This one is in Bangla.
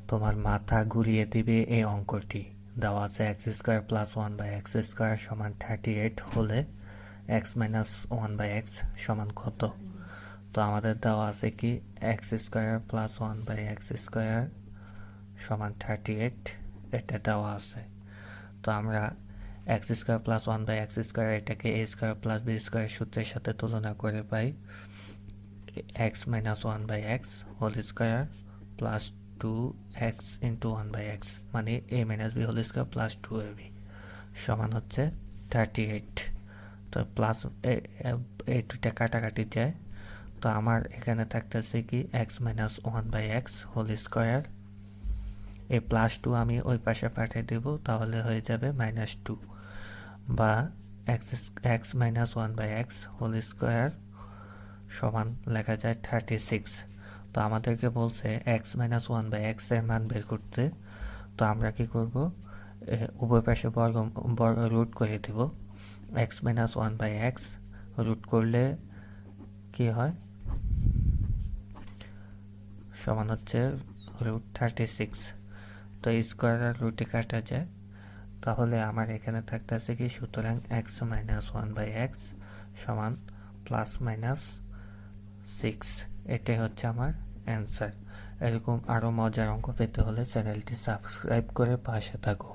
তোমার মাথা ঘুরিয়ে দিবে এই অঙ্কটি। দেওয়া আছে x square plus one by x square সমান 38 হলে x minus one by x সমান কত। তো আমাদের দেওয়া আছে কি x square plus one by x square সমান 38, এটা দেওয়া আছে। তো আমরা x square plus one by x square এটাকে A square plus B square সূত্রের সাথে তুলনা করে পাই x minus one by x whole square plus 2x into one by x, মানে A minus B whole square plus 2ab সমান হচ্ছে 38। তো প্লাস এই দুইটা কাটাকাটি যায়। তো আমার এখানে থাকতেছে কি x minus one by x whole square, এই প্লাস 2 আমি ওই পাশে পাঠিয়ে দেবো, তাহলে হয়ে যাবে -2, বা x minus one by x whole square সমান লেখা যায় 36। তো আমাদেরকে বলছে x minus one by x এর মান বের করতে। তো আমরা কি করব, উভয় পাশে বর্গ রুট করে দেব। X minus one by x root করলে কি হয়, সমান হচ্ছে √36। তো স্কোয়ার আর রুটে কাটা যায়, তাহলে আমার এখানে থাকতেছে কি, সুতরাং x minus one by x সমান +/6। এটাই হচ্ছে আমার অ্যান্সার। এরকম আরও মজার অঙ্ক পেতে হলে চ্যানেলটি সাবস্ক্রাইব করে পাশে থাকো।